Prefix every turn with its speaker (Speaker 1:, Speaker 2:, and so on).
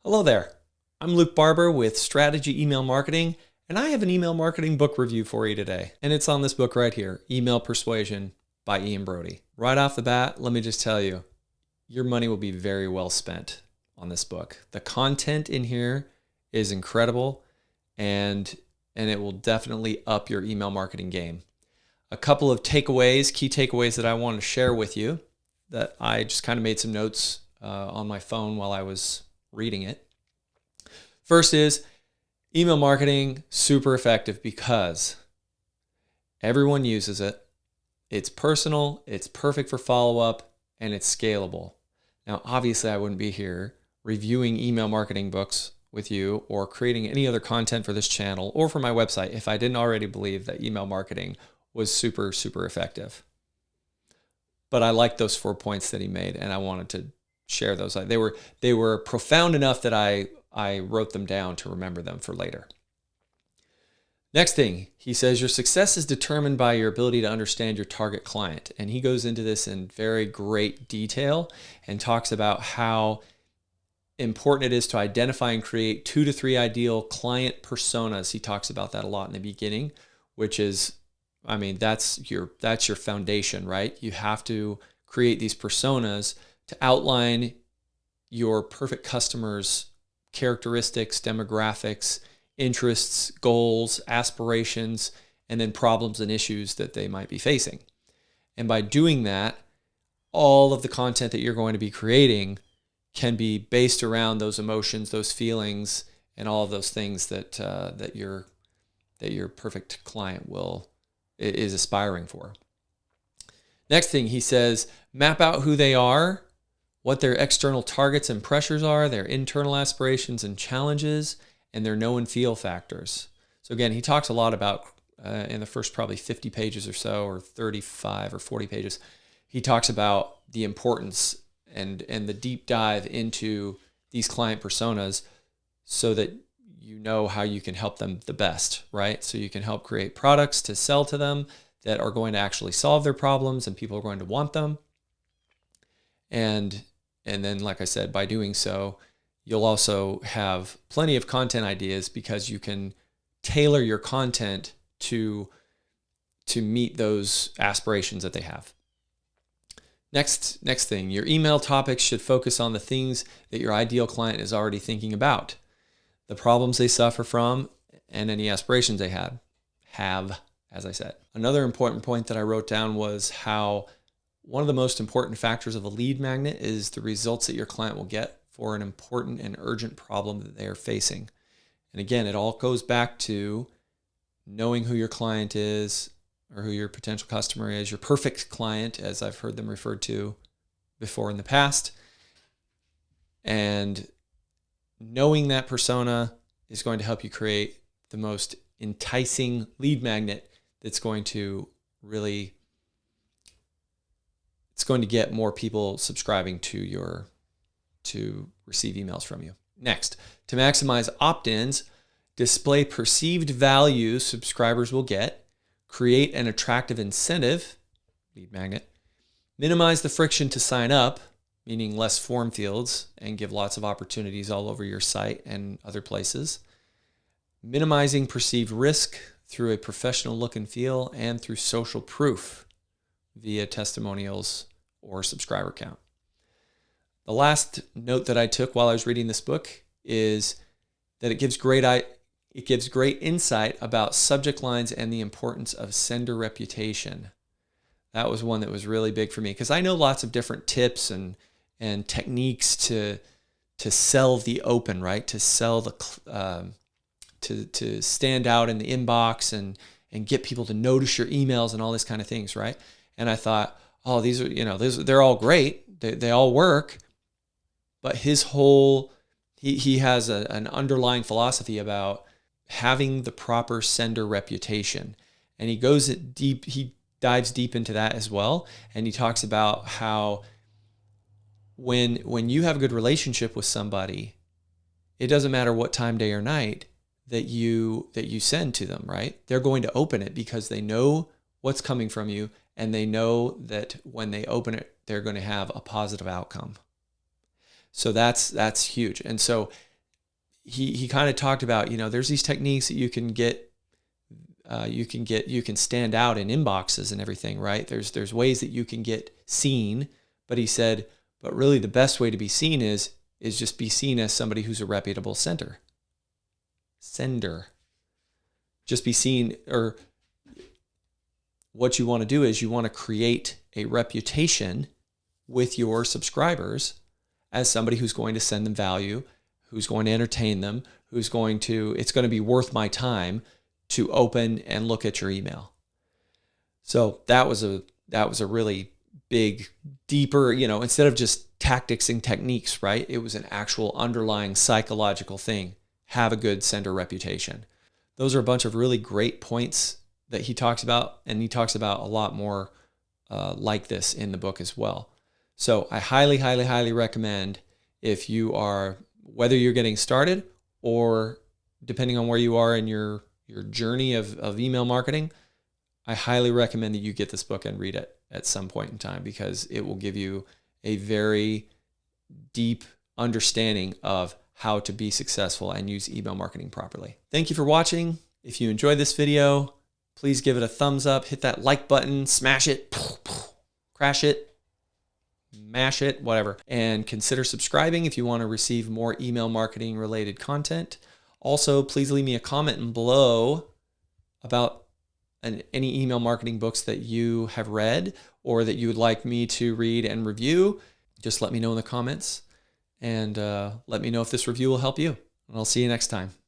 Speaker 1: Hello there. I'm Luke Barber with Strategy Email Marketing, and I have an email marketing book review for you today. And it's on this book right here, Email Persuasion by Brodie. Right off the bat, let me just tell you, your money will be very well spent on this book. The content in here is incredible, and it will definitely up your email marketing game. A couple of key takeaways that I want to share with you that I just kind of made some notes on my phone while I was reading it. First is email marketing, super effective because everyone uses it. It's personal, it's perfect for follow-up, and it's scalable. Now, obviously, I wouldn't be here reviewing email marketing books with you or creating any other content for this channel or for my website if I didn't already believe that email marketing was super, super effective. But I liked those 4 points that he made, and I wanted to share those. They were profound enough that I wrote them down to remember them for later. Next thing, he says, your success is determined by your ability to understand your target client. And he goes into this in very great detail and talks about how important it is to identify and create 2 to 3 ideal client personas. He talks about that a lot in the beginning, which is, that's your foundation, right? You have to create these personas to outline your perfect customers' characteristics, demographics, interests, goals, aspirations, and then problems and issues that they might be facing. And by doing that, all of the content that you're going to be creating can be based around those emotions, those feelings, and all of those things that your perfect client is aspiring for. Next thing he says, map out who they are, what their external targets and pressures are, their internal aspirations and challenges, and their know and feel factors. So again, he talks a lot about, in the first probably 50 pages or so, or 35 or 40 pages, he talks about the importance and the deep dive into these client personas so that you know how you can help them the best, right? So you can help create products to sell to them that are going to actually solve their problems and people are going to want them. And then, like I said, by doing so, you'll also have plenty of content ideas because you can tailor your content to meet those aspirations that they have. Next thing, your email topics should focus on the things that your ideal client is already thinking about, the problems they suffer from, and any aspirations they have, as I said. Another important point that I wrote down was how one of the most important factors of a lead magnet is the results that your client will get for an important and urgent problem that they are facing. And again, it all goes back to knowing who your client is or who your potential customer is, your perfect client, as I've heard them referred to before in the past. And knowing that persona is going to help you create the most enticing lead magnet that's going to really, it's going to get more people subscribing to receive emails from you. Next, to maximize opt-ins, display perceived value subscribers will get, create an attractive incentive, lead magnet, minimize the friction to sign up, meaning less form fields, and give lots of opportunities all over your site and other places, minimizing perceived risk through a professional look and feel and through social proof via testimonials or subscriber count. The last note that I took while I was reading this book is that it gives great insight about subject lines and the importance of sender reputation. That was one that was really big for me because I know lots of different tips and techniques to sell the open, right? To sell to stand out in the inbox and get people to notice your emails and all this kind of things, right? And I thought, oh, these are, they're all great. They all work. But he has an underlying philosophy about having the proper sender reputation. And he dives deep into that as well. And he talks about how when you have a good relationship with somebody, it doesn't matter what time, day or night that you send to them, right? They're going to open it because they know what's coming from you and they know that when they open it, they're going to have a positive outcome. So that's huge. And so he kind of talked about, there's these techniques that you can stand out in inboxes and everything, right? There's ways that you can get seen, but he said, but really the best way to be seen is just be seen as somebody who's a reputable sender. Just be seen, or what you want to do is you want to create a reputation with your subscribers as somebody who's going to send them value, who's going to entertain them, it's going to be worth my time to open and look at your email. So that was a really big, deeper, instead of just tactics and techniques, right? It was an actual underlying psychological thing. Have a good sender reputation. Those are a bunch of really great points that he talks about, and he talks about a lot more like this in the book as well. So I highly, highly, highly recommend, whether you're getting started or depending on where you are in your journey of email marketing, I highly recommend that you get this book and read it at some point in time, because it will give you a very deep understanding of how to be successful and use email marketing properly. Thank you for watching. If you enjoyed this video, please give it a thumbs up, hit that like button, smash it, crash it, mash it, whatever. And consider subscribing if you want to receive more email marketing related content. Also, please leave me a comment below about any email marketing books that you have read or that you would like me to read and review. Just let me know in the comments, and let me know if this review will help you. And I'll see you next time.